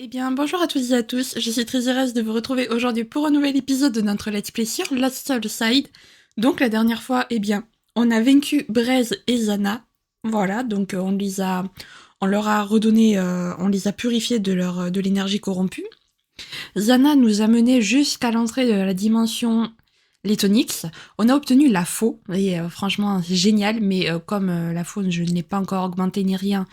Eh bien, bonjour à toutes et à tous, je suis très heureuse de vous retrouver aujourd'hui pour un nouvel épisode de notre Let's Play sur Lost Soul Side. Donc la dernière fois, eh bien, on a vaincu Braise et Zana. Voilà, donc on leur a redonné, on les a purifiés de l'énergie corrompue. Zana nous a menés jusqu'à l'entrée de la dimension Lettonix. On a obtenu la faux, et franchement c'est génial, mais comme la faux je n'ai pas encore augmenté ni rien,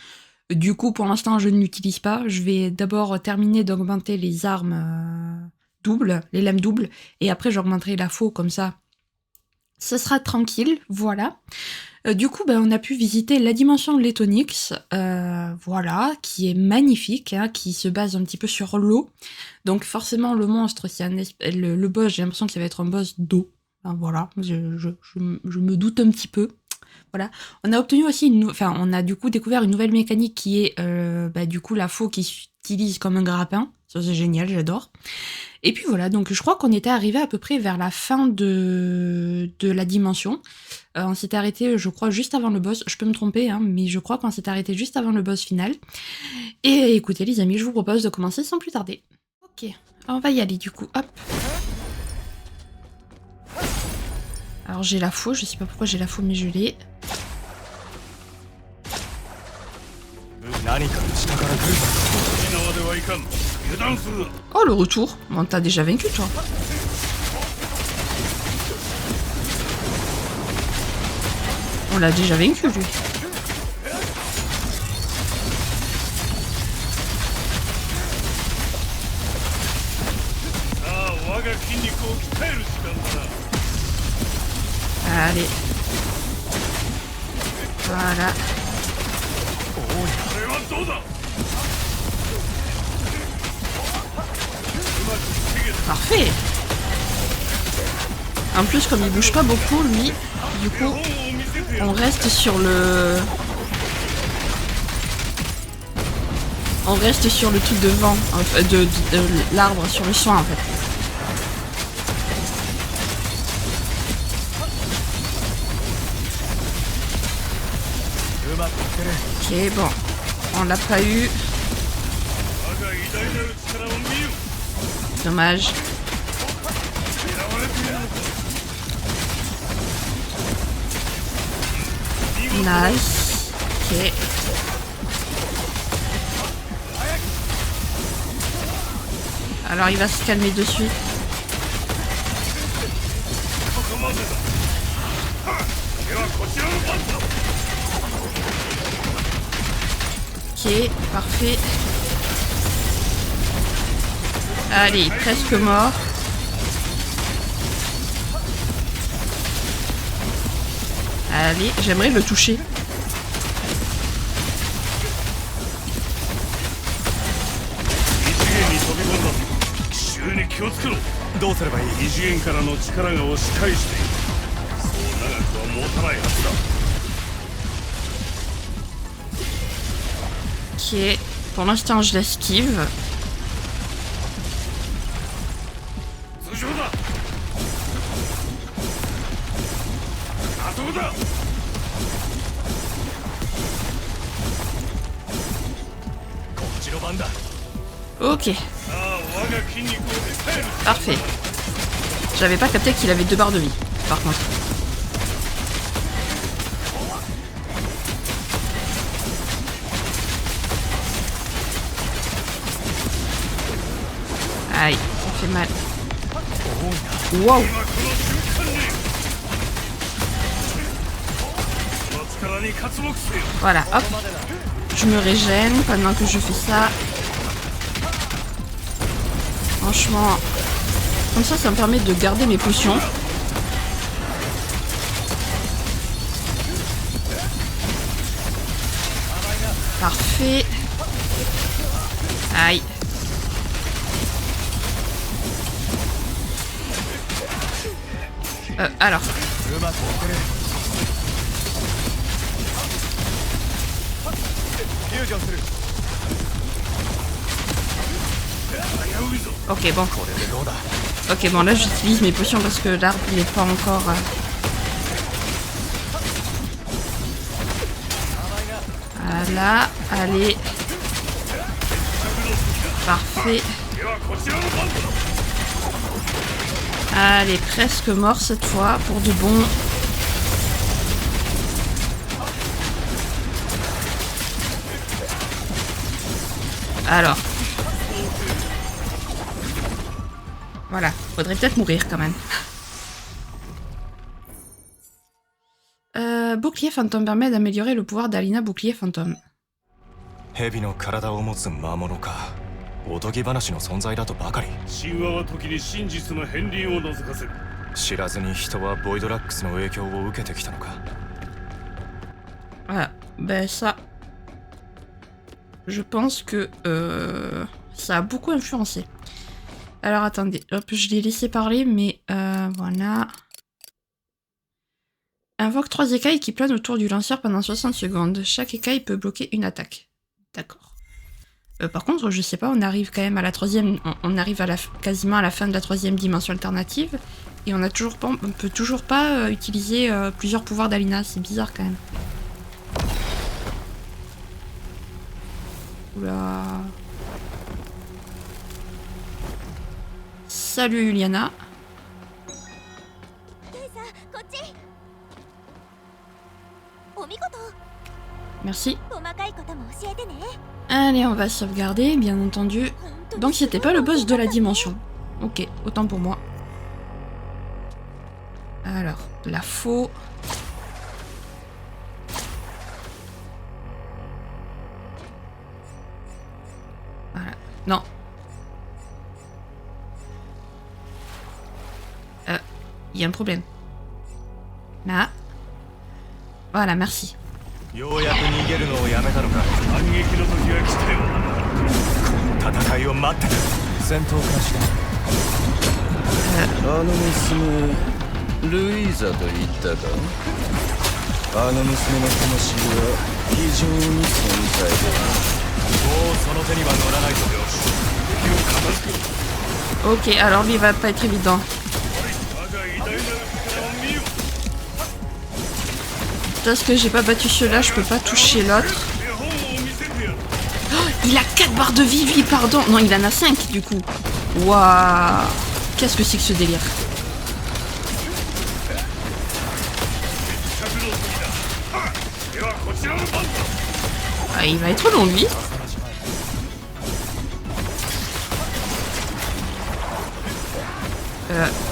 du coup, pour l'instant, je ne l'utilise pas. Je vais d'abord terminer d'augmenter les armes doubles, les lames doubles, et après j'augmenterai la faux comme ça. Ce sera tranquille, voilà. Du coup, on a pu visiter la dimension Lettonix, voilà, qui est magnifique, hein, qui se base un petit peu sur l'eau. Donc forcément, le monstre, le boss, j'ai l'impression que ça va être un boss d'eau. Enfin, voilà, je me doute un petit peu. Voilà. On a obtenu aussi on a du coup découvert une nouvelle mécanique qui est du coup la faux qui s'utilise comme un grappin. Ça c'est génial, j'adore. Et puis voilà, donc je crois qu'on était arrivé à peu près vers la fin de la dimension. On s'était arrêté, je crois, juste avant le boss. Je peux me tromper, hein, mais je crois qu'on s'était arrêté juste avant le boss final. Et écoutez les amis, je vous propose de commencer sans plus tarder. Ok, on va y aller du coup, hop. Alors j'ai la faux, je sais pas pourquoi j'ai la faux, mais je l'ai. Oh le retour. Bon, t'as déjà vaincu toi. On l'a déjà vaincu lui. Allez. Voilà. Parfait. En plus, comme il bouge pas beaucoup, lui, du coup, on reste sur le... On reste sur le truc de vent, de l'arbre, sur le soin en fait. Ok, bon. On l'a pas eu. Dommage. Nice. Ok. Alors il va se calmer dessus. Ok, parfait. Allez, presque mort. Allez, j'aimerais le toucher. Ok, pour l'instant je l'esquive. Ok. Parfait. J'avais pas capté qu'il avait 2 barres de vie, par contre. Aïe, ça fait mal. Wow. Voilà, hop. Je me régène pendant que je fais ça. Franchement, comme ça me permet de garder mes potions. Parfait. Aïe. Alors. Ok, bon. Ok, bon, là j'utilise mes potions parce que l'arbre il est pas encore... Voilà, allez. Parfait. Allez, presque mort cette fois, pour de bon. Alors. Voilà, faudrait peut-être mourir quand même. Bouclier fantôme permet d'améliorer le pouvoir d'Alina bouclier fantôme. 蛇の体を持つ魔物か。おとぎ話の存在だとばかり。神話は時に真実の片鱗を覗かせる。知らずに人はボイドラックスの影響を受けてきたのか。Voilà, ben ça, je pense que ça a beaucoup influencé. Alors attendez, hop, je l'ai laissé parler, mais voilà. Invoque 3 écailles qui planent autour du lanceur pendant 60 secondes. Chaque écaille peut bloquer une attaque. D'accord. Par contre, je sais pas, on arrive quand même à la troisième, on arrive à quasiment à la fin de la 3e dimension alternative, et on peut toujours pas utiliser plusieurs pouvoirs d'Alina, c'est bizarre quand même. Oula. Salut Juliana. Merci. Allez, on va sauvegarder, bien entendu. Donc c'était pas le boss de la dimension. Ok, autant pour moi. Alors, la faux. Voilà. Non. Il y a un problème. Là. Voilà, merci. ようやく逃げるのをやめたのか。反撃の時は来たよ。戦いを待ってた。戦闘開始だ。あの娘、ルイーザと言ったか。あの娘の魂は非常に繊細だ。もうその手には乗らないと。よし。敵を片付けろ。 Ok, alors lui va pas être évident. 我が偉大なる力を見よ。 Parce que j'ai pas battu ceux-là, je peux pas toucher l'autre. Oh, il a 4 barres de vie, lui, pardon. Non, il en a 5 du coup. Waouh. Qu'est-ce que c'est que ce délire? Ah, il va être long, lui.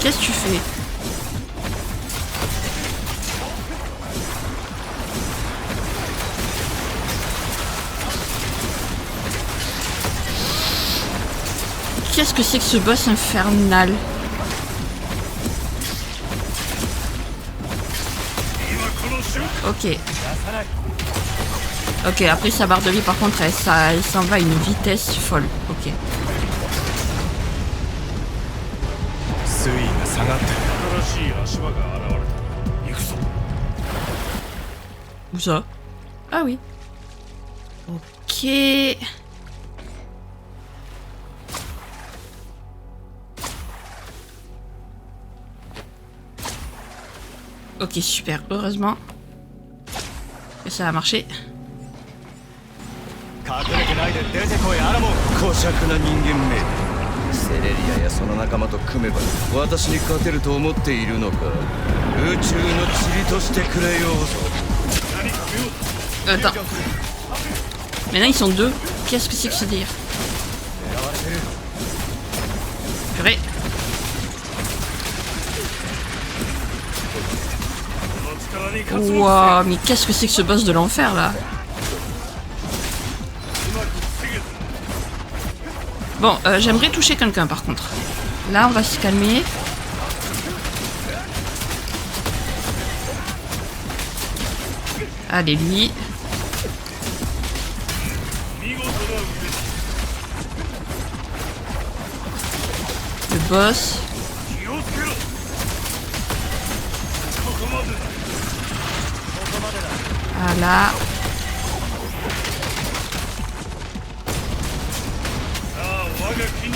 Qu'est-ce que tu fais? Qu'est-ce que c'est que ce boss infernal? Ok. Ok, après sa barre de vie par contre, elle s'en va à une vitesse folle. Ok. Où ça? Ah oui. Ok. Ok, super. Heureusement que ça a marché. 隠れてないで出てこい、アラモン。小尺な人間め。セレリアやその仲間と組めば私に勝てると思っているのか。宇宙の塵としてくれようぞ。 Attends. Maintenant ils sont deux. Qu'est-ce que c'est que ce délire? Purée. Wow, mais qu'est-ce que c'est que ce boss de l'enfer là? Bon, j'aimerais toucher quelqu'un par contre. Là, on va se calmer. Allez, lui. Le boss. Voilà.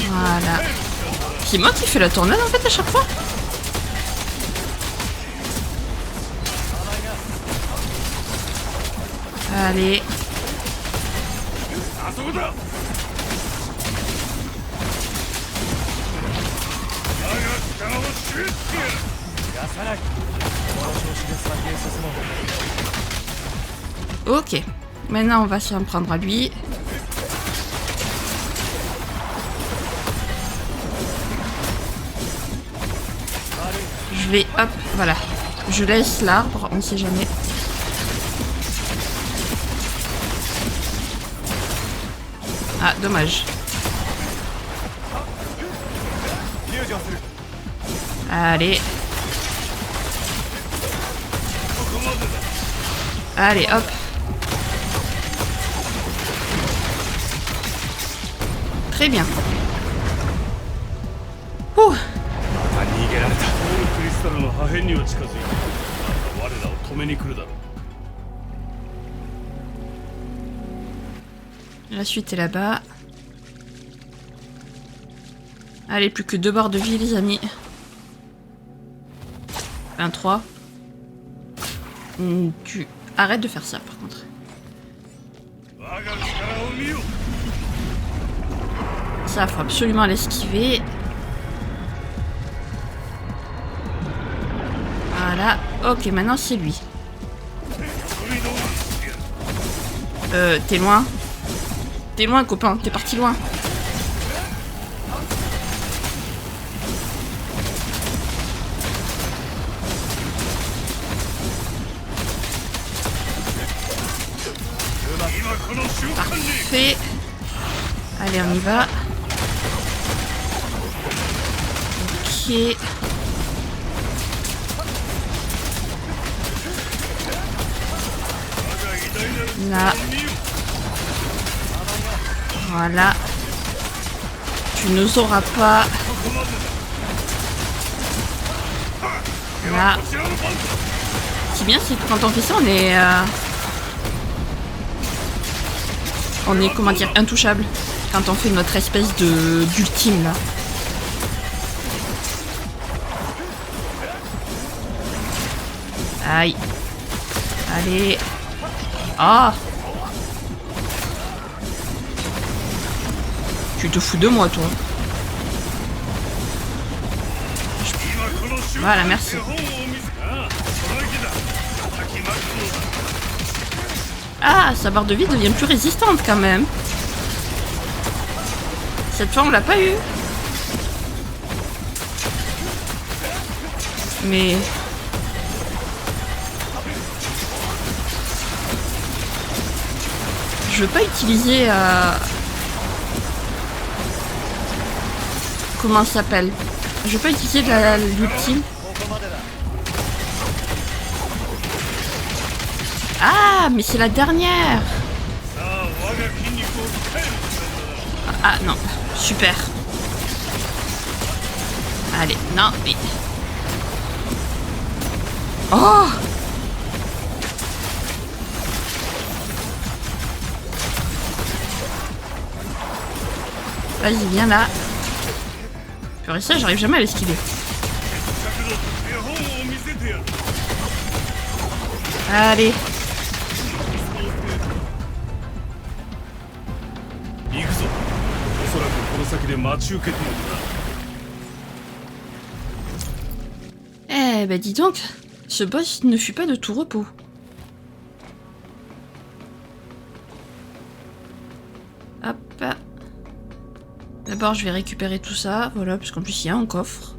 Voilà. C'est moi qui fais la tournade en fait à chaque fois. Allez. Ok. Maintenant, on va s'en prendre à lui. Je vais... Hop, voilà. Je laisse l'arbre, on sait jamais. Ah, dommage. Allez. Allez, hop. Très bien. Ouh. 逃げられた。オールクリスタルの破片には近づいた。我らを止めに来るだろう。 La suite est là-bas. Allez, plus que 2 barres de vie, les amis. 23. Tu arrêtes de faire ça, par contre. 我が力を見よ。 Ça, faut absolument l'esquiver. Voilà. Ok, maintenant c'est lui. T'es loin. T'es loin, copain. T'es parti loin. Parfait. Allez, on y va. Ok. Là. Voilà. Tu nous auras pas. Là. Ce qui est bien, c'est que quand on fait ça, on est comment dire, intouchable. Quand on fait notre espèce de d'ultime là. Aïe. Allez. Ah. Tu te fous de moi, toi. Voilà, merci. Ah, sa barre de vie devient plus résistante quand même. Cette fois, on l'a pas eu. Mais... je veux pas utiliser... comment ça s'appelle? Je veux pas utiliser l'ultime. Ah, mais c'est la dernière. Ah non, super. Allez, non, mais... oh! Vas-y, viens là. Purée, ça, j'arrive jamais à l'esquiver. Allez. Eh ben dis donc, ce boss ne fut pas de tout repos. Hop. D'abord je vais récupérer tout ça, voilà, parce qu'en plus il y a un coffre.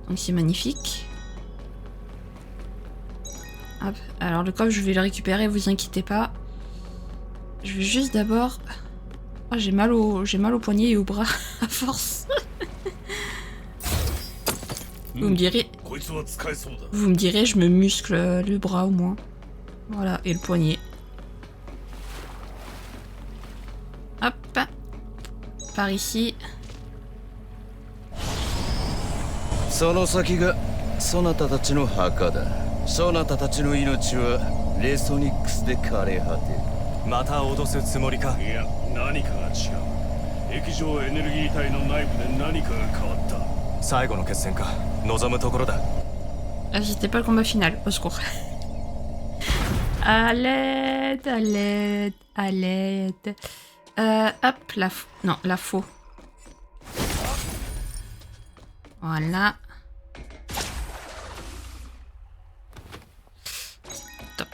Donc c'est magnifique. Hop. Alors le coffre je vais le récupérer, vous inquiétez pas. Je vais juste d'abord... oh, j'ai mal au poignet et au bras à force. Vous me direz, je me muscle le bras au moins. Voilà, et le poignet. Hop. Par ici. その先がそなたたちの墓だ。そなたたちの命はレソニックスで枯れ果てる。また脅すつもりか。いや、何かが違う。液状エネルギー体の内部で何かが変わった。最後の決戦か。望むところだ。Ah, c'était pas le combat final, au secours. À l'aide, à l'aide, à l'aide. Hop, non, la faux. Voilà. Top.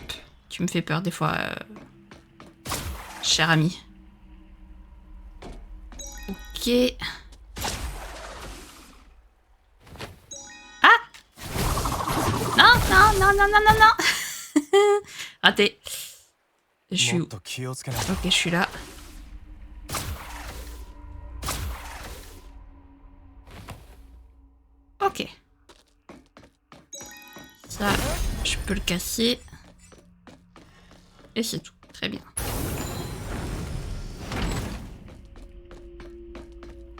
Tu me fais peur des fois, cher ami. Ok. Ah! Non, non, non, non, non, non, non. Raté. Je suis où? もっと気をつけない Ok, je suis là. Ok. Ça, je peux le casser. Et c'est tout. Très bien.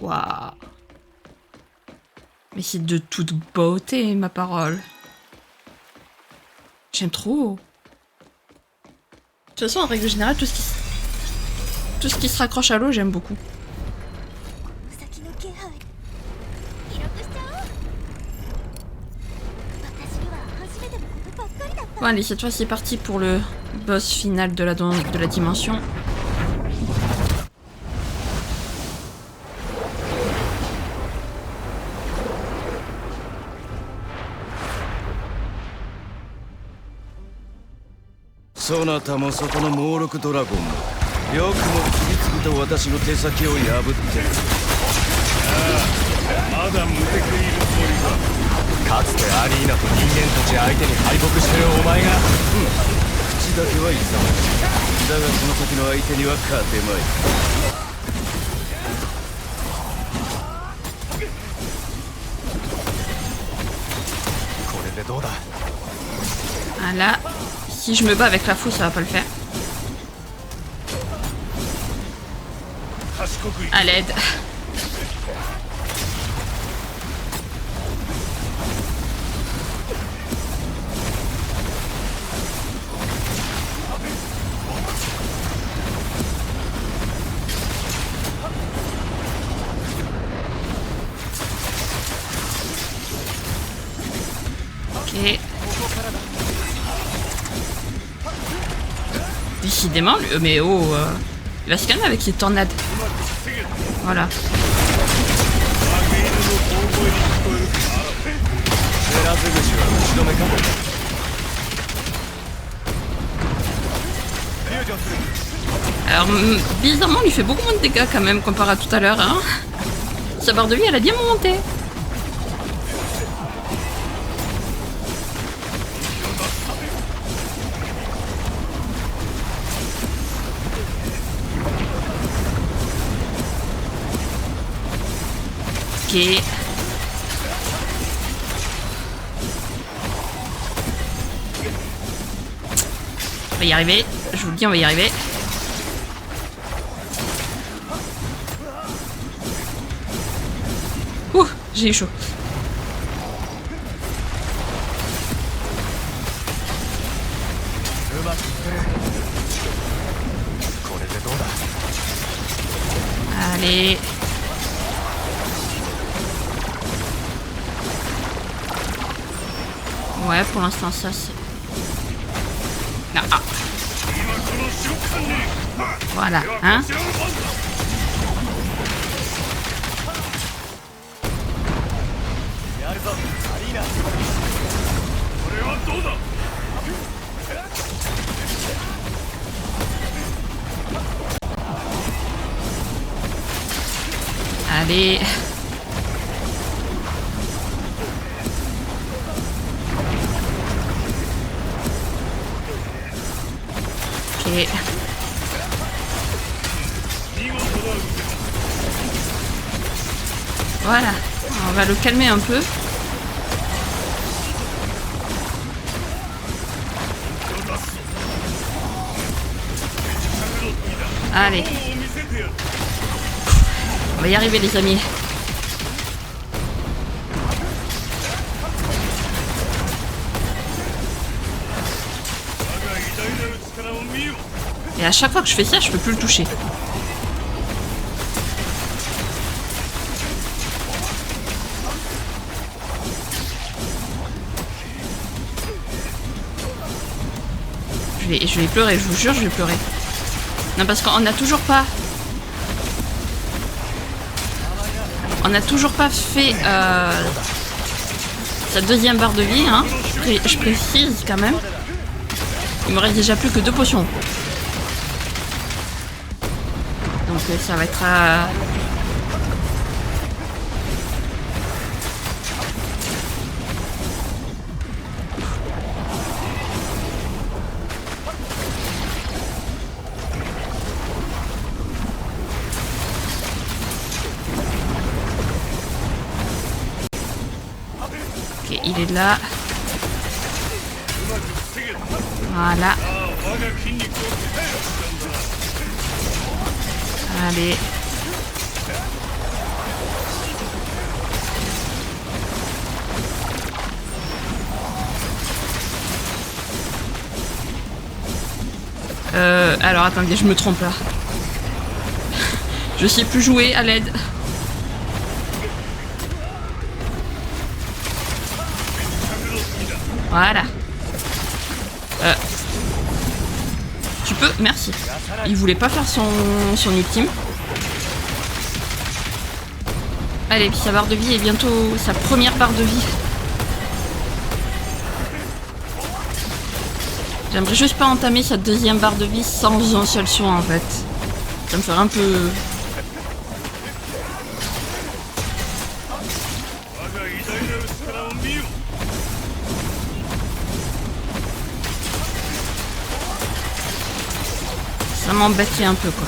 Waouh. Mais c'est de toute beauté, ma parole. J'aime trop. De toute façon, en règle générale, tout ce qui se raccroche à l'eau, j'aime beaucoup. Bon allez, cette fois c'est parti pour le boss final de la dimension.そなたもそこの猛録ドラゴンもよくも次々と私の手先を破ってる。まだ無敵いるつもりか。かつてアリーナと人間たち相手に敗北してるお前が口だけは勇ましい。だがその先の相手には勝てまい。これでどうだ Voilà. Si je me bats avec la fausse, ça va pas le faire. 賢くい À l'aide. Ok. Décidément, mais oh, il va se calmer avec ses tornades. Voilà. ゼラズグシは打ち止めか Alors, bizarrement, il fait beaucoup moins de dégâts quand même comparé à tout à l'heure. Hein. Sa barre de vie, elle a bien monté. Ok. On va y arriver. Je vous le dis, on va y arriver. Ouh, j'ai eu chaud. Allez. Ouais, pour l'instant, ça c'est... Ah, ah. Voilà, hein. Allez. Ok. Voilà. On va le calmer un peu. Allez. On va y arriver les amis. Et à chaque fois que je fais ça, je peux plus le toucher. Je vais pleurer, je vous jure, je vais pleurer. Non, parce qu'on n'a toujours pas... On n'a toujours pas fait sa deuxième barre de vie, hein. Je précise quand même. Il me reste déjà plus que 2 potions. Donc ça va être... Ok, il est là. Voilà. Allez. Alors attendez, je me trompe là. Je sais plus jouer, à l'aide. Voilà. Tu peux, merci. Il voulait pas faire son ultime. Allez, puis sa barre de vie est bientôt sa première barre de vie. J'aimerais juste pas entamer sa deuxième barre de vie sans un seul soin en fait. Ça me ferait un peu... Ça m'embêterait un peu quoi.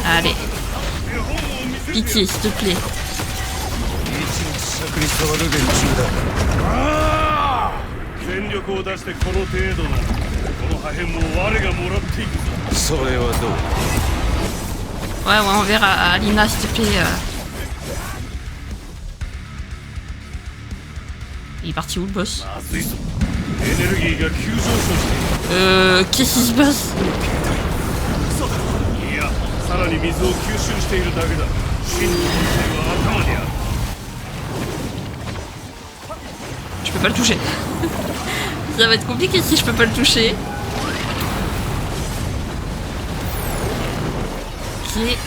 Allez. Pitié, s'il te plaît. に触る連中全力を出してこの程度ならこの破片も我がもらっていくぞ。それはどう Ouais, on verra. Alina, s'il te plaît. Il est parti où le boss? まずいぞ。エネルギーが急上昇している。Qu'est-ce qui se passe? いや、さらに水を吸収しているだけだ。真の本体は頭にある。 Je peux pas le toucher. Ça va être compliqué si je peux pas le toucher. Ok.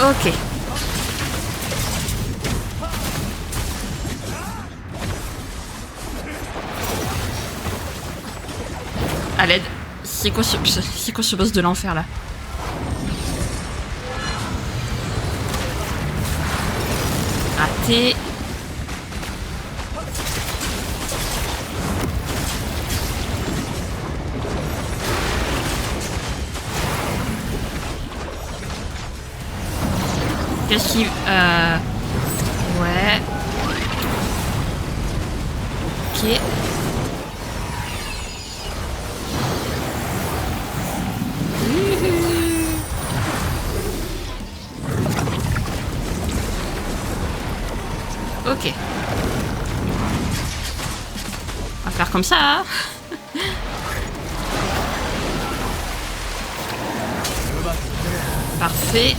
Ok. À l'aide. C'est quoi ce boss de l'enfer là? Raté. Qu'est-ce qu'il... Ouais. Ok. Ok. On va faire comme ça. Hein. Parfait.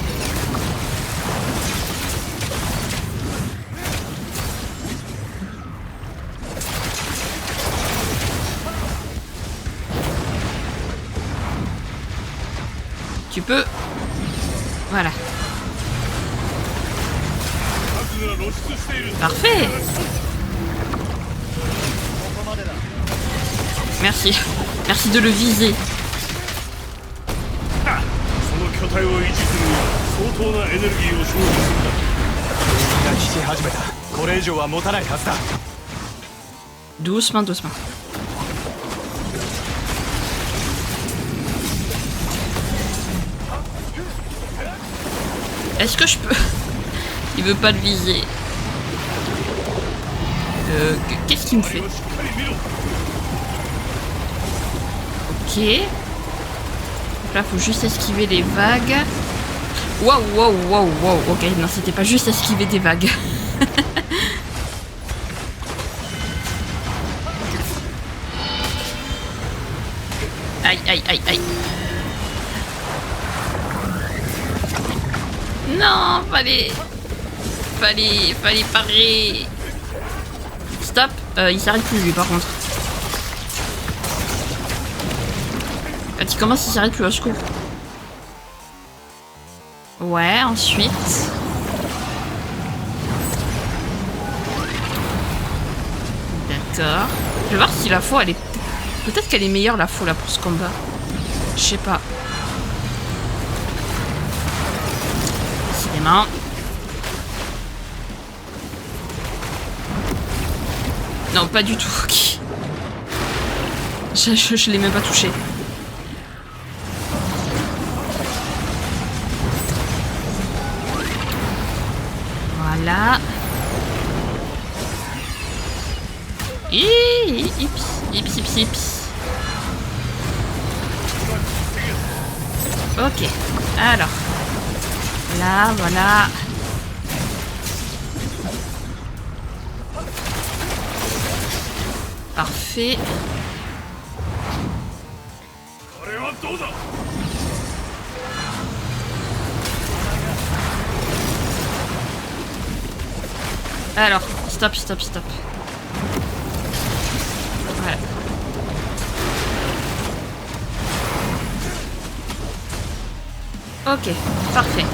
Tu peux. Voilà. Parfait. Merci. Merci de le viser. その巨体を維持するには相当なエネルギーを消費するんだ。が効き始めた。これ以上は持たないはずだ。Doucement, doucement. Est-ce que je peux... Il veut pas le viser. Qu'est-ce qu'il me fait? Ok. Donc là, faut juste esquiver les vagues. Waouh, waouh, waouh, waouh. Ok, non, c'était pas juste esquiver des vagues. Aïe, aïe, aïe, aïe. Non, fallait parer. stop. Il s'arrête plus lui par contre. Quand il commence, il s'arrête plus, au secours. Ouais, ensuite... D'accord. Je vais voir si la faux, elle est... Peut-être qu'elle est meilleure, la faux, là, pour ce combat. Je sais pas. Décidément. Non, pas du tout. Ok. Je l'ai même pas touché. Voilà. Ips. Ok. Alors. Là, voilà. Parfait. Alors, stop. Voilà. Ok, parfait.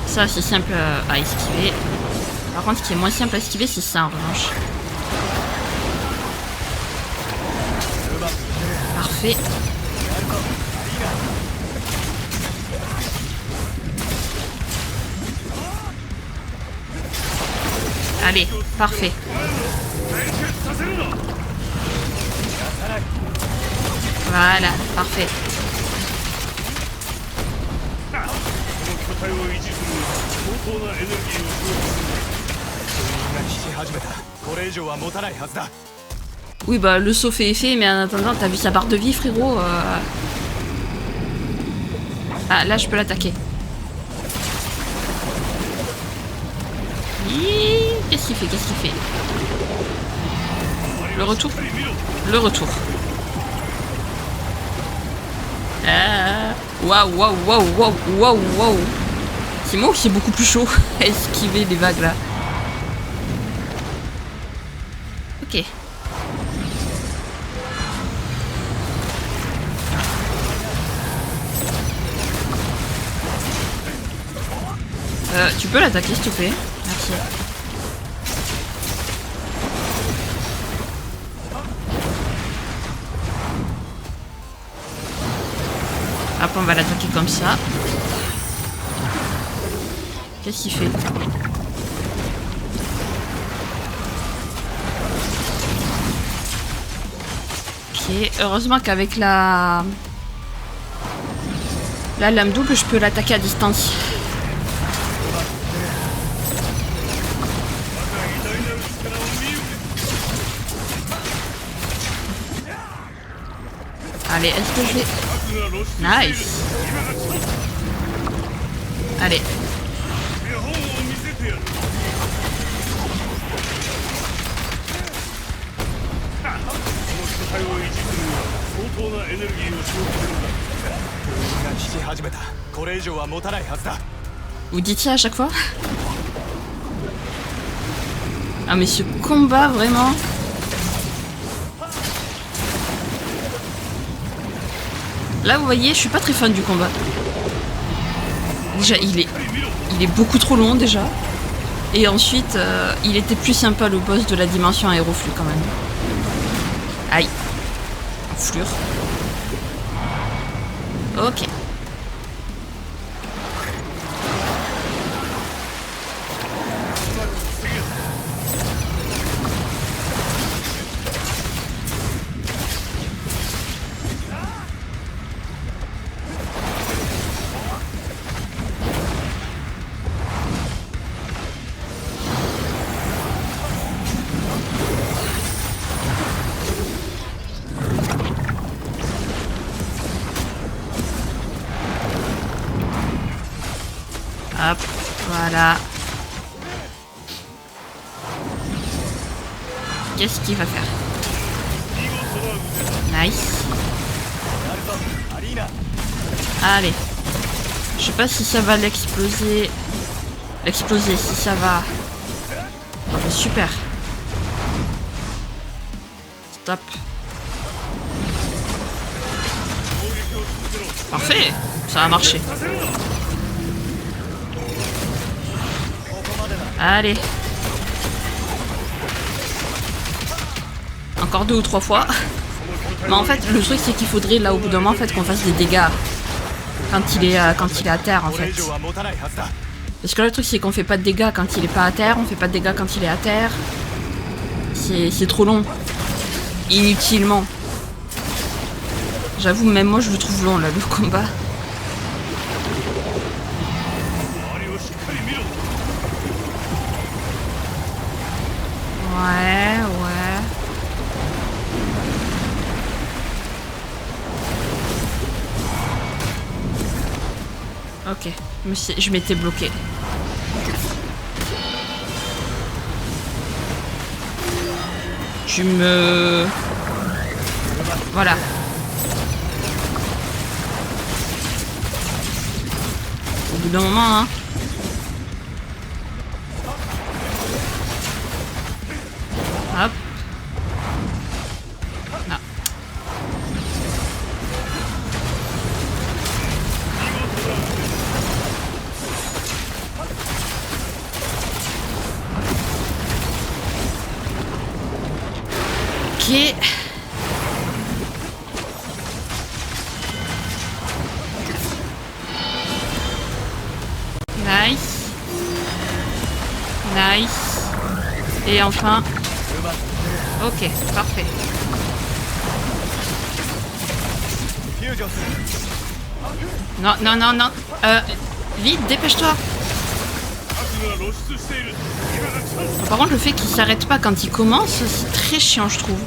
Ça, c'est simple à esquiver. Par contre, ce qui est moins simple à esquiver, c'est ça en revanche. Parfait. Allez, parfait. Voilà, parfait. Oui, bah le saut fait effet, mais en attendant, t'as vu sa barre de vie, frérot Ah, là, je peux l'attaquer. Qu'est-ce qu'il fait? Le retour. Waouh. C'est moi ou c'est beaucoup plus chaud à esquiver les vagues là? Ok. Tu peux l'attaquer s'il te plaît? Merci. Hop, on va l'attaquer comme ça. Qu'est-ce qu'il fait? Ok, heureusement qu'avec la lame double, je peux l'attaquer à distance. Allez, est-ce que je vais... Nice. Allez. Vous dites ça à chaque fois? Ah mais ce combat vraiment... Là, vous voyez, je suis pas très fan du combat. Déjà, il est beaucoup trop long, déjà. Et ensuite, il était plus sympa, le boss de la dimension aéroflux, quand même. Aïe. Enflure. Ok. Hop, voilà. Qu'est-ce qu'il va faire? Nice. Allez. Je sais pas si ça va l'exploser. l'exploser si ça va. Oh, super. Stop. Parfait, ça a marché. Allez. Encore 2 ou 3 fois. Mais en fait, le truc c'est qu'il faudrait là au bout d'un moment en fait qu'on fasse des dégâts quand il est à terre en fait. Parce que là, le truc c'est qu'on fait pas de dégâts quand il est pas à terre, on fait pas de dégâts quand il est à terre. C'est trop long. Inutilement. J'avoue, même moi je le trouve long là le combat. Ouais, ouais. Ok, je m'étais bloqué. Voilà. Au bout d'un moment, hein. Hop. Non. Ok. Nice. Nice. Et enfin. Ok, parfait. Non, non, non, non. Vite, dépêche-toi. Par contre, le fait qu'il s'arrête pas quand il commence, c'est très chiant, je trouve.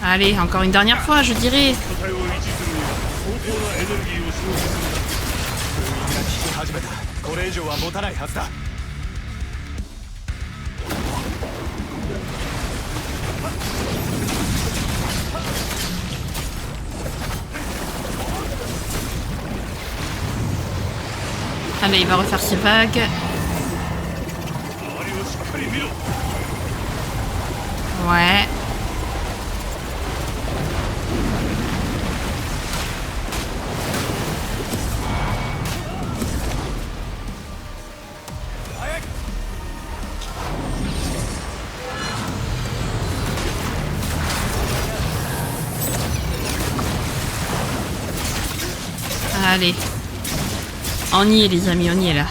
Allez, encore une dernière fois, je dirais. Allez, il va refaire ses vagues. Ouais. Allez. On y est les amis, on y est là.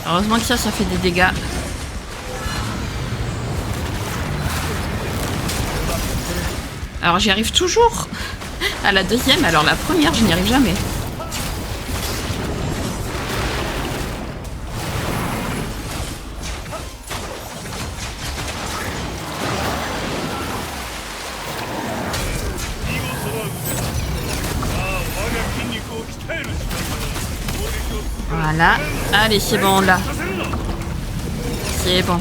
Heureusement que ça fait des dégâts. Alors j'y arrive toujours à la deuxième, alors la première je n'y arrive jamais. Voilà. Allez, c'est bon, là. C'est bon.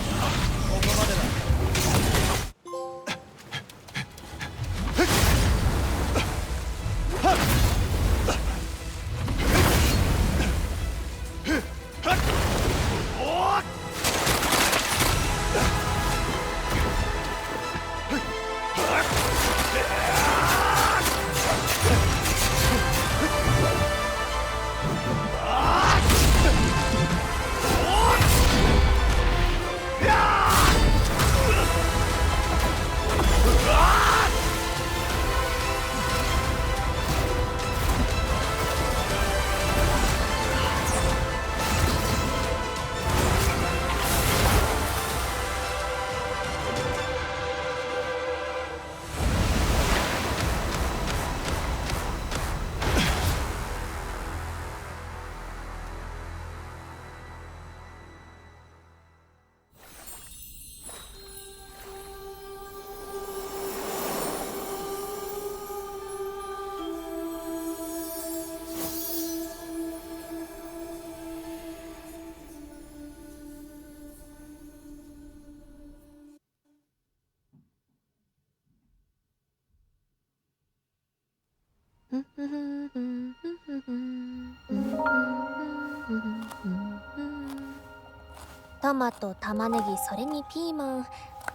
トマト、玉ねぎ、それにピーマン。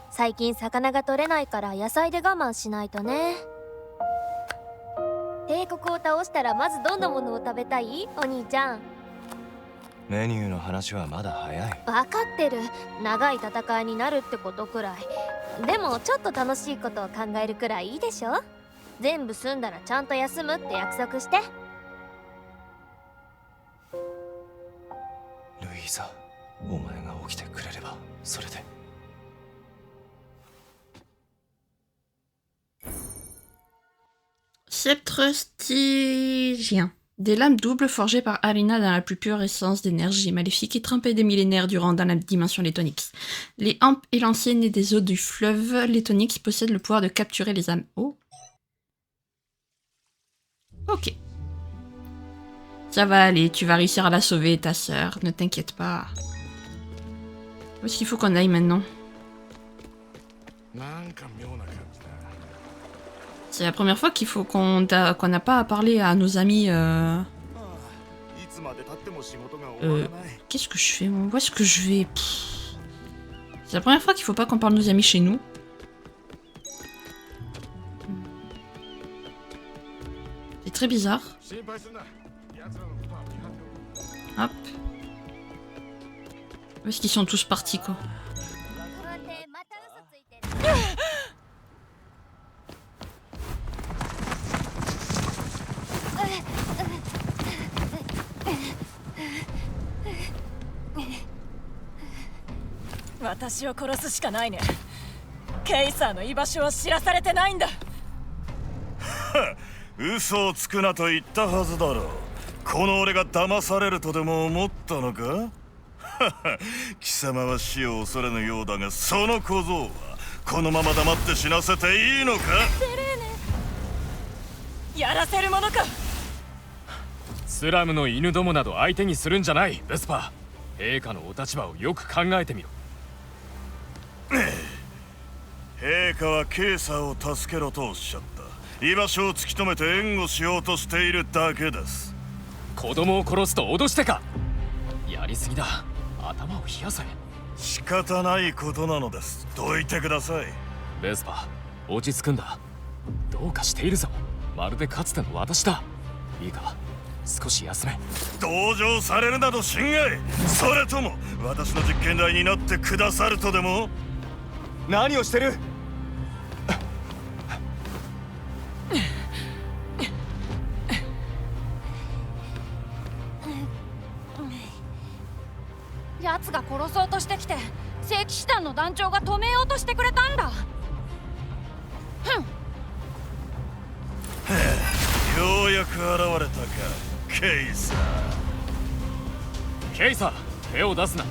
最近魚が取れないから野菜で我慢しないとね。帝国を倒したらまずどんなものを食べたい？お兄ちゃん。メニューの話はまだ早い。分かってる。長い戦いになるってことくらい。でもちょっと楽しいことを考えるくらいいいでしょ。全部済んだらちゃんと休むって約束して。ルイーザ、お前が起きてくれればそれで。Sceptre stygien. Des lames doubles forgées par Alina dans la plus pure essence d'énergie maléfique et trempées des millénaires durant dans la dimension Lettonix. Les hampes élancées nées des eaux du fleuve Lettonix possèdent le pouvoir de capturer les âmes. Oh. Ok. Ça va aller, tu vas réussir à la sauver, ta sœur, ne t'inquiète pas. Où est-ce qu'il faut qu'on aille maintenant? C'est la première fois qu'il faut qu'on n'a pas à parler à nos amis. Qu'est-ce que je fais moi? Où est-ce que je vais? C'est la première fois qu'il faut pas qu'on parle de nos amis chez nous. C'est très bizarre. Hop. Où est-ce qu'ils sont tous partis quoi?私を殺すしかないね。ケイサーの居場所を知らされてないんだ。嘘をつくなと言ったはずだろう。この俺が騙されるとでも思ったのか？貴様は死を恐れぬようだが、その小僧はこのまま黙って死なせていいのか？セレーネ、やらせるものか。スラムの犬どもなど相手にするんじゃない。ベスパー、陛下のお立場をよく考えてみろ。陛下はケイサーを助けろとおっしゃった。居場所を突き止めて援護しようとしているだけです。子供を殺すと脅してか。やりすぎだ。頭を冷やせ。仕方ないことなのです。どいてください。ベスパー、落ち着くんだ。どうかしているぞ。まるでかつての私だ。いいか、少し休め。同情されるなど心外。それとも私の実験台になってくださるとでも？何をしてる？奴が殺そうとしてきて、聖騎士団の団長が止めようとしてくれたんだ。ようやく現れたか、ケイサケイサー、手を出すな。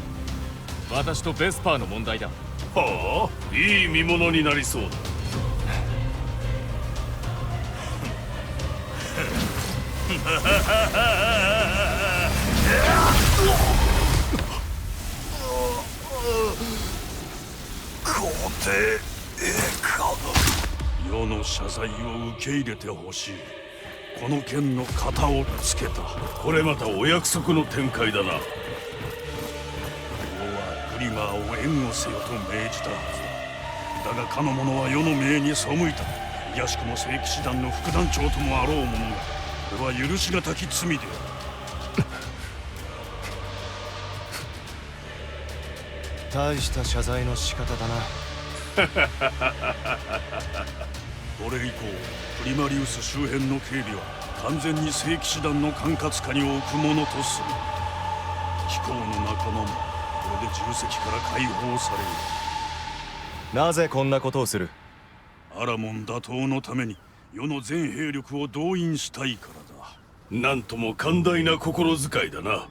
私とベスパーの問題だ。はあ、いい見物になりそうだ。皇帝陛下、世の謝罪を受け入れてほしい。この剣の型をつけた。これまたお約束の展開だな。グリマーを援護せよと命じたはずだ。だがかの者は世の命に背いた。いやしくも聖騎士団の副団長ともあろう者が、これは許しがたき罪である。大した謝罪の仕方だな。これ以降プリマリウス周辺の警備は完全に聖騎士団の管轄下に置くものとする。貴公の仲間もこれで重責から解放される。なぜこんなことをする？アラモン打倒のために世の全兵力を動員したいからだ。なんとも寛大な心遣いだな。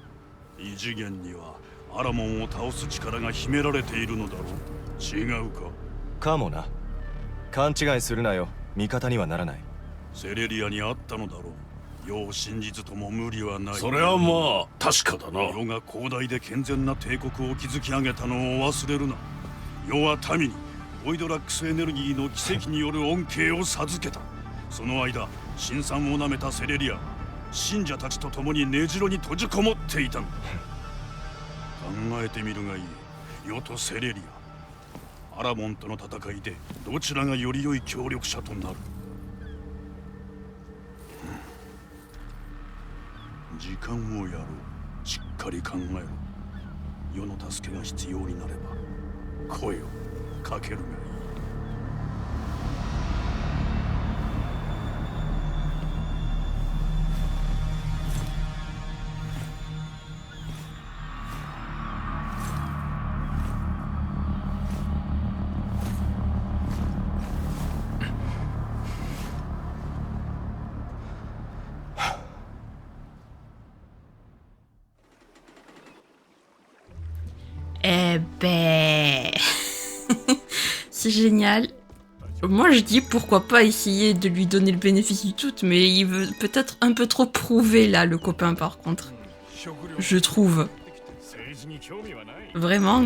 異次元にはアラモンを倒す力が秘められているのだろう。違うか？かもな。勘違いするなよ。味方にはならない。セレリアにあったのだろう。世を信じずとも無理はない。それはまあ確かだな。世が広大で健全な帝国を築き上げたのを忘れるな。世は民にボイドラックスエネルギーの奇跡による恩恵を授けた。その間辛酸をなめたセレリア、信者たちと共に根城に閉じこもっていたのだ。考えてみるがいい。世とセレリア、アラモンとの戦いでどちらがより良い協力者となる？時間をやろう。しっかり考えろ。世の助けが必要になれば声をかけるがいい。Eh ben... c'est génial. Moi je dis pourquoi pas essayer de lui donner le bénéfice du doute, mais il veut peut-être un peu trop prouver là, le copain par contre. Je trouve. Vraiment...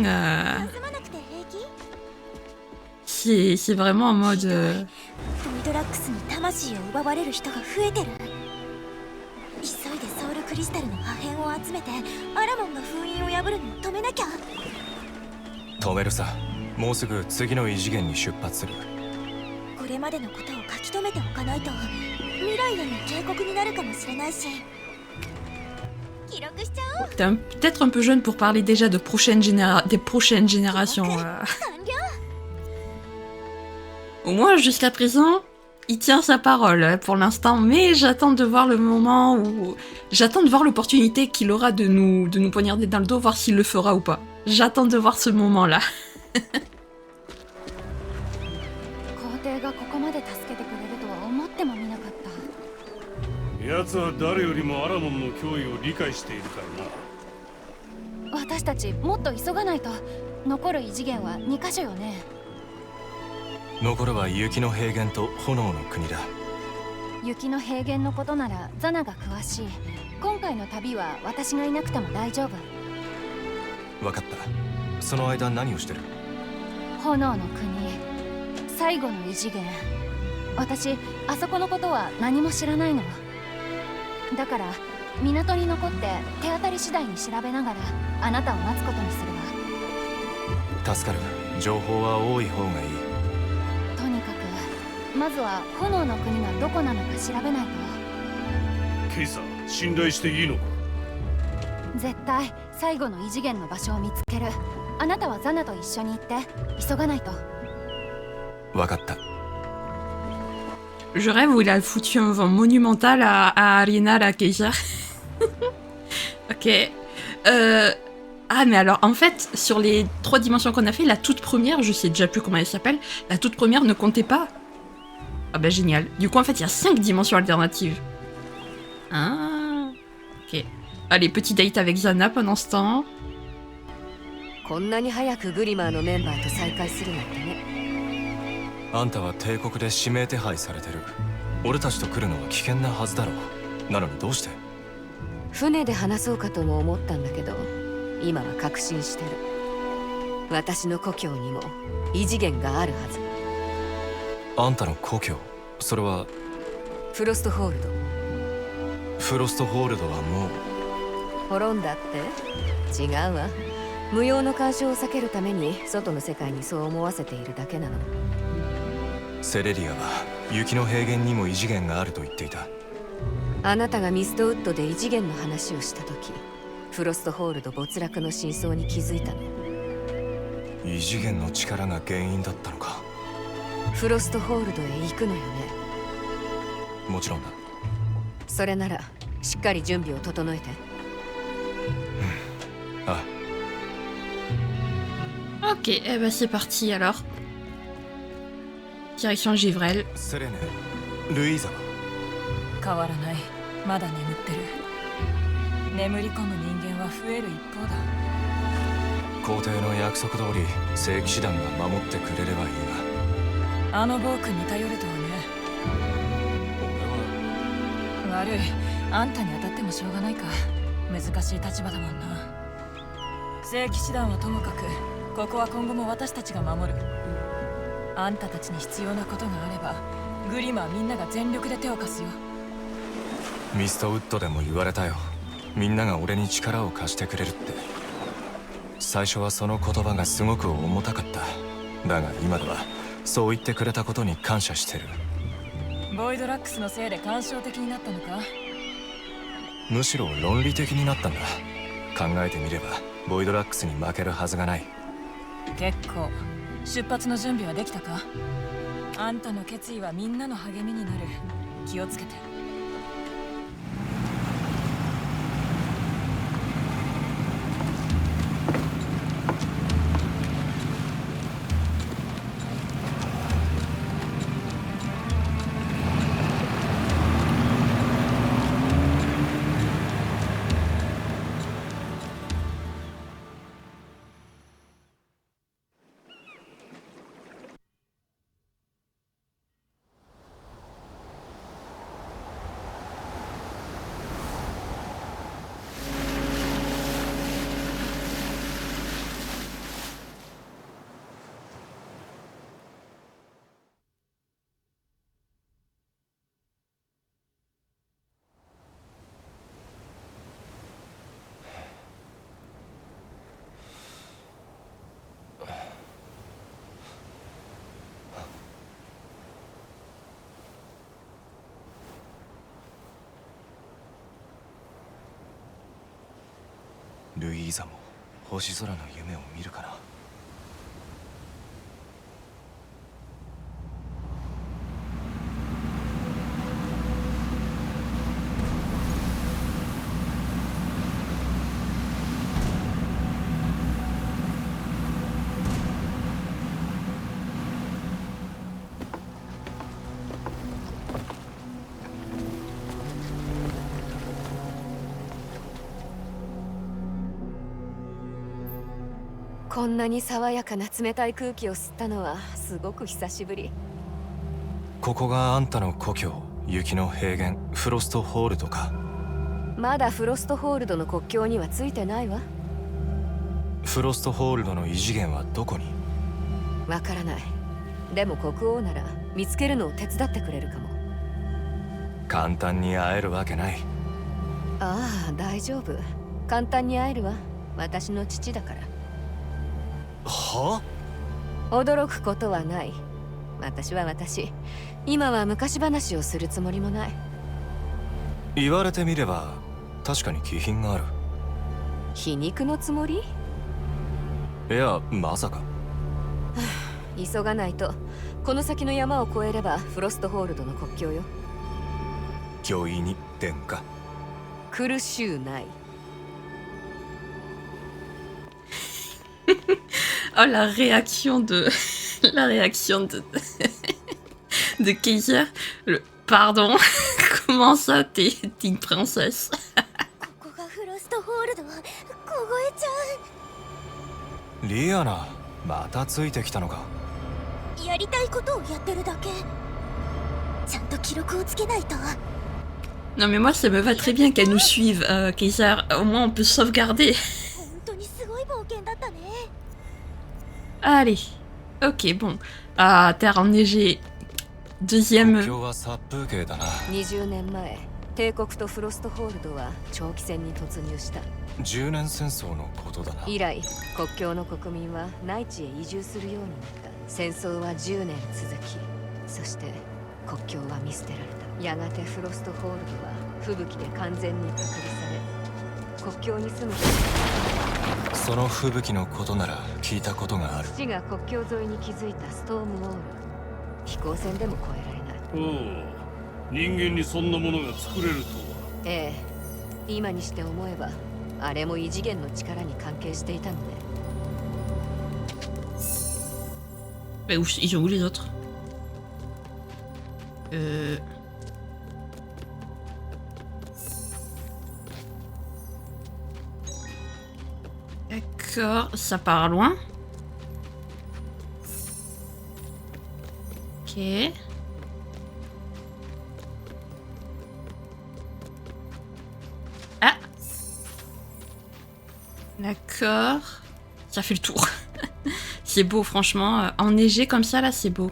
C'est vraiment en mode... トミドラックスに魂を奪われる人が増えてる。急いでソウルクリスタルの破片を集めてアラモンが封印を破るのを止めなきゃ。止めるさ。もうすぐ次の異次元に出発する。これまでのことを書き留めておかないと未来への警告になるかもしれないし。記録しちゃおう。T'es peut-être un peu jeune pour parler déjà de des prochaines générations. Au moins jusqu'à présent, il tient sa parole pour l'instant, mais j'attends de voir le moment où... J'attends de voir l'opportunité qu'il aura de nous poignarder dans le dos, voir s'il le fera ou pas. J'attends de voir ce moment-là. 皇帝がここまで助けてくれるとは思ってもみなかった。奴は誰よりもアラモンの脅威を理解しているからな。私たちもっと急がないと。残る異次元は2カ所よね。残るは雪の平原と炎の国だ。雪の平原のことならザナが詳しい。今回の旅は私がいなくても大丈夫。分かった。その間何をしてる？炎の国、最後の異次元。私あそこのことは何も知らないの。だから港に残って手当たり次第に調べながらあなたを待つことにするわ。助かる。情報は多い方がいい。とにかくまずは炎の国がどこなのか調べないと。ケイさん、信頼していいのか？絶対最後の異次元の場所を見つける。あなたはザナと一緒に行って急がないと。分かった。Je rêve où il a foutu un vent monumental à Arena, la Kaiser. Ok. Ah, mais alors, en fait, sur les 3 dimensions qu'on a fait, la toute première, je sais déjà plus comment elle s'appelle, la toute première ne comptait pas. Ah bah génial. Du coup, en fait, il y a 5 dimensions alternatives. Ah. Ok. Allez, petit date avec Zana pendant ce temps. こんなに早くグリマーのメンバーと再会するなんてね。あんたは帝国で指名手配されてる。俺たちと来るのは危険なはずだろう。なのにどうして？船で話そうかとも思ったんだけど、今は確信してる。私の故郷にも異次元があるはず。あんたの故郷、それはフロストホールド。フロストホールドはもう滅んだって？違うわ。無用の干渉を避けるために外の世界にそう思わせているだけなの。セレリアは雪の平原にも異次元があると言っていた。あなたがミストウッドで異次元の話をした時、フロストホールド没落の真相に気づいたの。異次元の力が原因だったのか。フロストホールドへ行くのよね。もちろんだ。それならしっかり準備を整えて。あ。Ok, eh ben c'est parti alors. Direction Givrel. セレネ、ルイーザは変わらない。まだ眠ってる。眠り込む人間は増える一方だ。皇帝の約束通り聖騎士団が守ってくれればいいが。あの暴君に頼るとはね。俺は悪い。あんたに当たってもしょうがないか。難しい立場だもんな。聖騎士団はともかく、ここは今後も私たちが守る。あんたたちに必要なことがあれば、グリマーみんなが全力で手を貸すよ。ミストウッドでも言われたよ。みんなが俺に力を貸してくれるって。最初はその言葉がすごく重たかった。だが今ではそう言ってくれたことに感謝してる。ボイドラックスのせいで感傷的になったのか？むしろ論理的になったんだ。考えてみればボイドラックスに負けるはずがない。結構出発の準備はできたか？あんたの決意はみんなの励みになる。気をつけて。ルイーザも星空の夢を見るかな。こんなに爽やかな冷たい空気を吸ったのはすごく久しぶり。ここがあんたの故郷、雪の平原フロストホールドか。まだフロストホールドの国境にはついてないわ。フロストホールドの異次元はどこに？わからない。でも国王なら見つけるのを手伝ってくれるかも。簡単に会えるわけない。ああ、大丈夫。簡単に会えるわ。私の父だから。は？驚くことはない。私は私。今は昔話をするつもりもない。言われてみれば確かに気品がある。皮肉のつもり？いや、まさか。急がないと。この先の山を越えればフロストホールドの国境よ。御意に殿下。苦しゅうない。Oh, la réaction de... la réaction de Kaiser. Le... Pardon. Comment ça, t'es une princesse? ここがフロストホールド。凍えちゃリアナ、またついてきたのか。う。やりたいことをやってるだけ。ちゃんと記録をつけないと。 Non mais moi ça me va très bien qu'elle nous suive, Kaiser. Au moins on peut sauvegarder. 本当にすごい冒険だったね。 Allez. Ok, bon. Ah, terre enneigée. Deuxième... 国境は殺風景だな。20年前、帝国とフロストホールドは長期戦に突入した。10年戦争のことだな。以来、国境の国民は内地へ移住するようになった。戦争は10年続き、そして国境は見捨てられた。やがてフロストホールドは吹雪で完全に隔離され、国境に住む人々。その吹雪のことなら聞いたことがある。父が国境沿いに築いたストームウォール。飛行船でも越えられない。おお、人間にそんなものが作れるとは。ええ、今にして思えばあれも異次元の力に関係していたのね。Bah, où, ils sont où les autres? D'accord, ça part loin. Ok. Ah. D'accord. Ça fait le tour. C'est beau, franchement. Enneigé comme ça, là, c'est beau.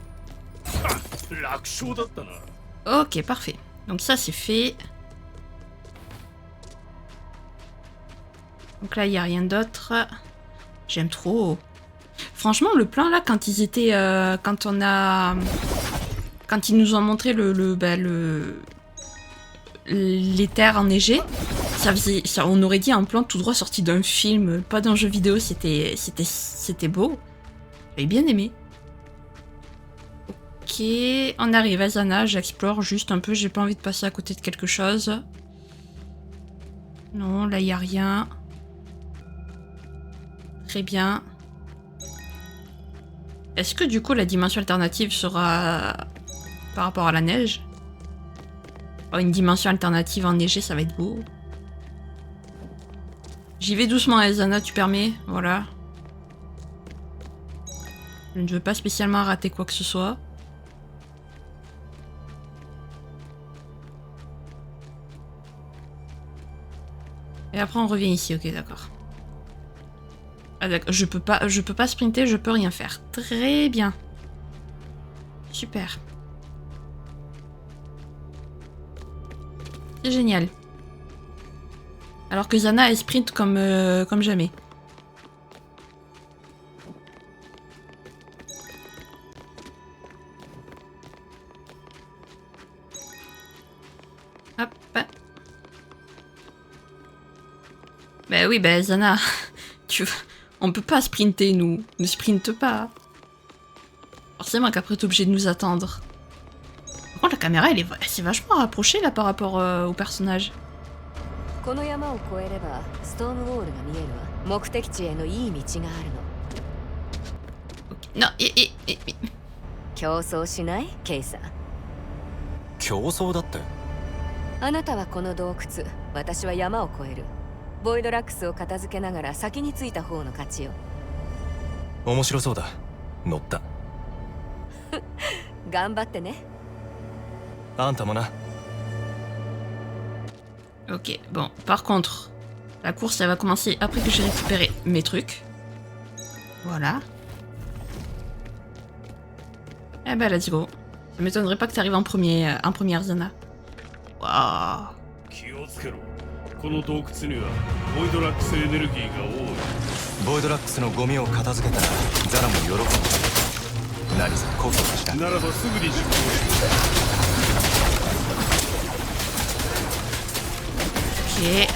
Ok, parfait. Donc ça, c'est fait. Donc là, il n'y a rien d'autre. J'aime trop. Franchement, le plan là, quand ils étaient... quand ils nous ont montré les terres enneigées, on aurait dit un plan tout droit sorti d'un film, pas d'un jeu vidéo, c'était beau. J'avais bien aimé. Ok, on arrive à Zana, j'explore juste un peu, j'ai pas envie de passer à côté de quelque chose. Non, là y a rien. Très bien. Est-ce que du coup la dimension alternative sera par rapport à la neige? Oh, une dimension alternative enneigée, ça va être beau. J'y vais doucement, Zana, tu permets? Voilà. Je ne veux pas spécialement rater quoi que ce soit. Et après on revient ici, ok, d'accord. Ah d'accord, je peux pas sprinter, je peux rien faire. Très bien. Super. C'est génial. Alors que Zana elle sprint comme jamais. Hop. Bah oui, bah Zana, on peut pas sprinter nous. Ne sprinte pas. Forcément qu'après t'es obligé de nous attendre. Par contre la caméra elle s'est vachement rapprochée là par rapport au personnage. この山を越えればストームウォールが見えるわ。目的地へのいい道があるの。Non,競争しないケイさん。競争だって。あなたはこの洞窟、私は山を越える。ボイドラックスを片付けながら先に着いた方の勝ちよ。面白そうだ。乗った。頑張ってね。あんたもな。Ok, bon, par contre, la course elle va commencer après que j'ai récupéré mes trucs. Voilà. Eh ben let's go. Ça m'étonnerait pas que t'arrives en première Zana. Waouh. 気をつけろ。この洞窟にはボイドラックスエネルギーが多い。ボイドラックスのゴミを片付けたらザラも喜ぶ。何せコストした。ならばすぐに実行しろ。Ok.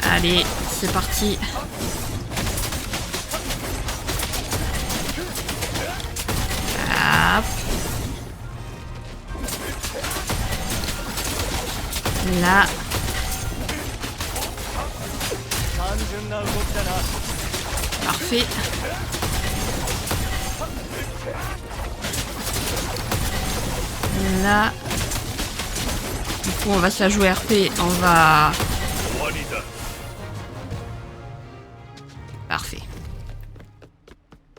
Allez, c'est parti. Hop. Là. Parfait. Là. Du coup, on va se la jouer RP, on va... Parfait.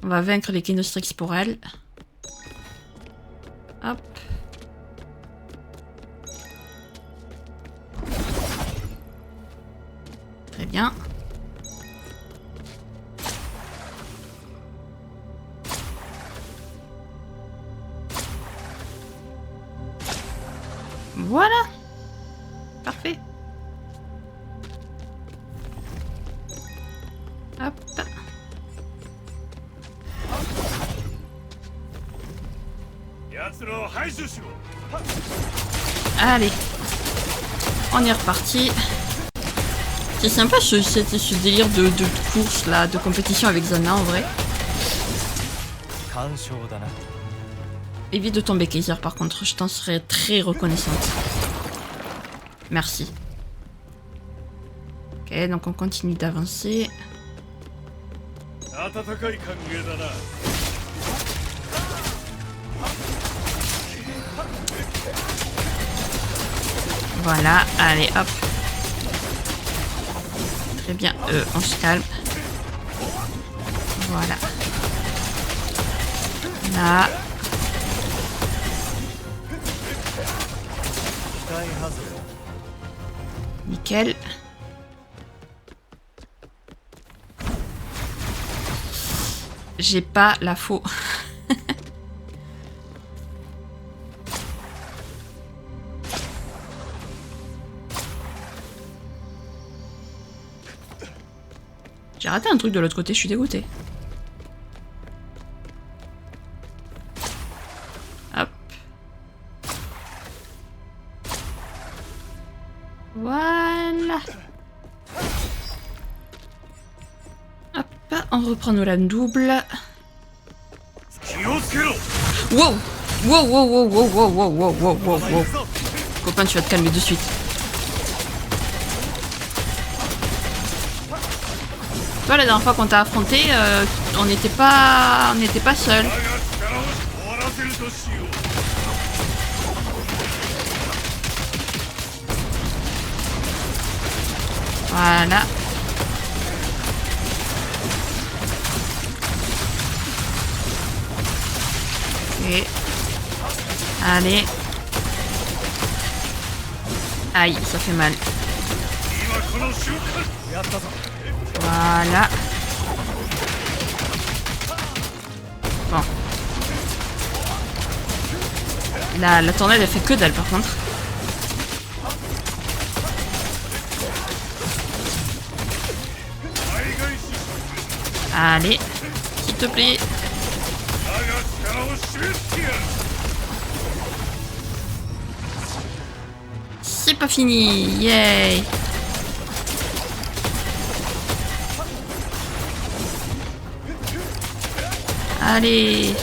On va vaincre les Kenostrix pour elle. Hop. Très bien. Voilà. Parfait. Hop. Allez. On est reparti. C'est sympa ce délire de course là, de compétition avec Zana en vrai. Évite de tomber Kaiser par contre, je t'en serais très reconnaissante. Merci. Ok, donc on continue d'avancer. Voilà, allez hop. Très bien, on se calme. Voilà. Là. Nickel. J'ai pas la faux. J'ai raté un truc de l'autre côté, je suis dégoûtée. Hop. Voilà. Hop, on reprend nos lames doubles. Wow! Wow, wow, wow, wow, wow, wow, wow, wow, wow, wow. Copain, tu vas te calmer de suite. Toi, la dernière fois qu'on t'a affronté, on n'était pas seul. Voilà. Ok. Allez. Aïe, ça fait mal. Voilà. Bon. La tornade, elle fait que dalle par contre. Allez, s'il te plaît. C'est pas fini, yay. Allez.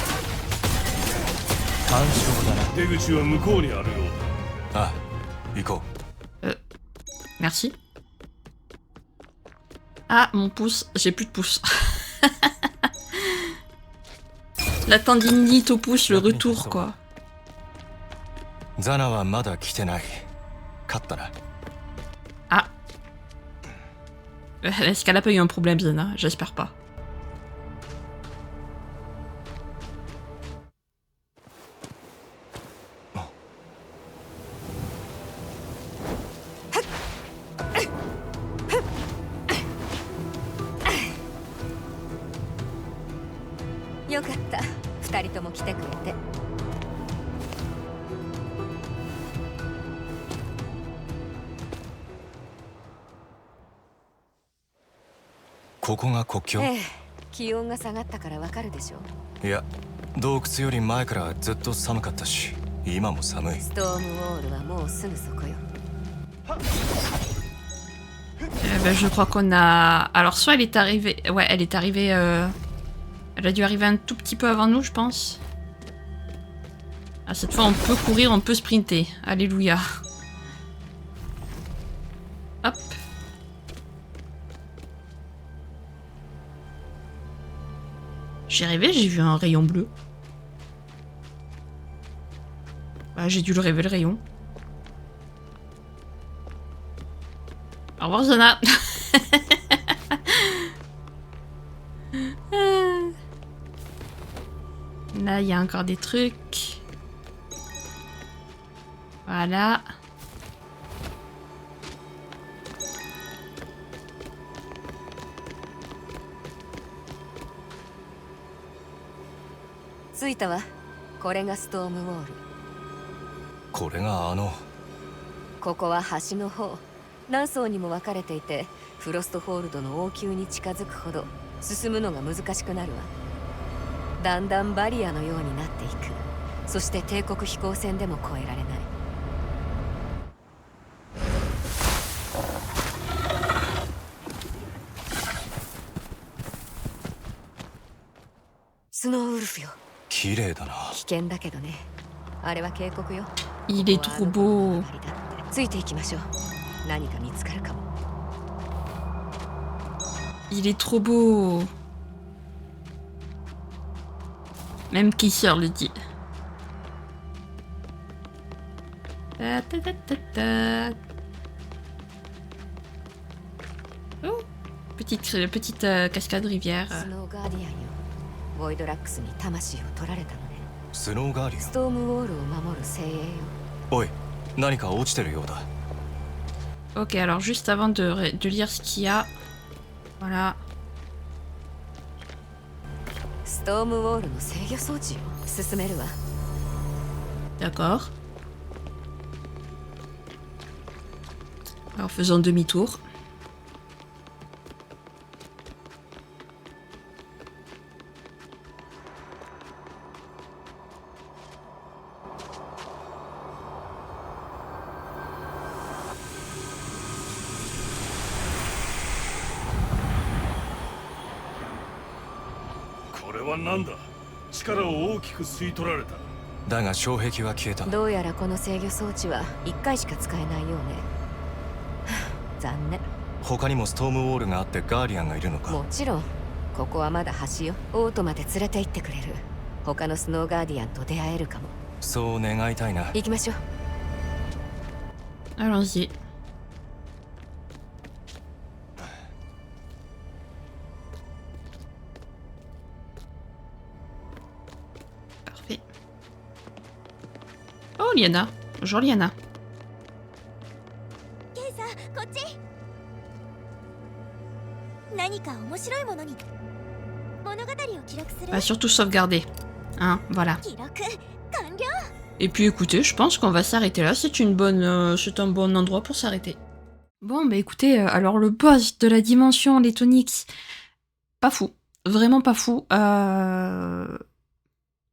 Ah, Iko. Merci. Ah, mon pouce, j'ai plus de pouce. La tendinite au pouce, le retour, quoi. Zana wa mada kite nai. Katta na. Ah. Est-ce qu'elle a pas eu un problème, Zana? J'espère pas.よかった二人とも来てくれてここが国境？ええ、気温が下がったからわかるでしょいや、洞窟より前からずっと寒かったし、今も寒い。ストームウォールはもうすぐそこよ。Ben, je crois qu'on a... Alors, soit elle est arrivée... Ouais, elle est arrivée... Elle a dû arriver un tout petit peu avant nous, je pense. Ah, cette fois, on peut courir, on peut sprinter. Alléluia. Hop. J'ai rêvé, j'ai vu un rayon bleu. Bah, j'ai dû le rêver, le rayon. Au revoir, Zana. Là, il y a encore des trucs. Voilà. Tsuita wa. これがストームウォール。これがここは橋の方。何層にも分かれていて、フロストホールドの王宮に近づくほど進むのが難しくなるわ。だんだんバリアのようになっていく。そして帝国飛行船でも越えられない。スノーウルフよ。綺麗だな。危険だけどね。あれは渓谷よ。Il est trop beau. ついていきましょう。何か見つかるかも。Il est trop beau. Même Kisser le dit. Ta ta ta ta ta. Oh, petite cascade rivière. スノーガーディアンよ。ボイドラックスに魂を取られたのね。スノーガーディアン。ストームウォールを守る精鋭よ。おい、何か落ちてるようだ。Ok, alors juste avant de lire ce qu'il y a, voilà. ストームウォールの制御装置よ。進めるわ。D'accord. Alors faisons demi-tour. れは何だ。力を大きく吸い取られた。だが障壁は消えた。どうやらこの制御装置は1回しか使えないようね。残念。他にもストームウォールがあってガーディアンがいるのか。もちろんここはまだ橋よ。オートまで連れて行ってくれる。他のスノーガーディアンと出会えるかも。そう願いたいな。行きましょう。 Allons-y. Parfait. Oh, Liana. Bonjour, Liana. On va surtout sauvegarder. Hein, voilà. Et puis écoutez, je pense qu'on va s'arrêter là. C'est un bon endroit pour s'arrêter. Bon, bah écoutez, alors le boss de la dimension Lettonix, pas fou. Vraiment pas fou.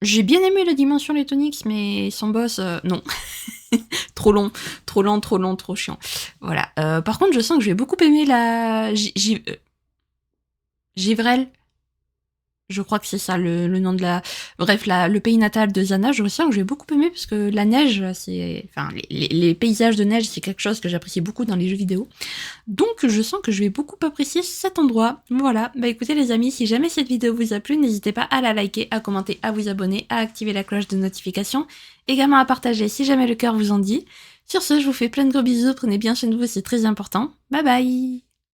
J'ai bien aimé la dimension Lettonix, mais son boss, non. Trop long, trop chiant. Voilà. Par contre, je sens que je vais beaucoup aimer la... Givrel. Je crois que c'est ça le nom de la... Bref, le pays natal de Zana, je sens que je vais beaucoup aimer parce que la neige, c'est... Enfin, les paysages de neige, c'est quelque chose que j'apprécie beaucoup dans les jeux vidéo. Donc, je sens que je vais beaucoup apprécier cet endroit. Voilà. Bah écoutez les amis, si jamais cette vidéo vous a plu, n'hésitez pas à la liker, à commenter, à vous abonner, à activer la cloche de notification. Également à partager si jamais le cœur vous en dit. Sur ce, je vous fais plein de gros bisous, prenez bien soin de vous, c'est très important. Bye bye!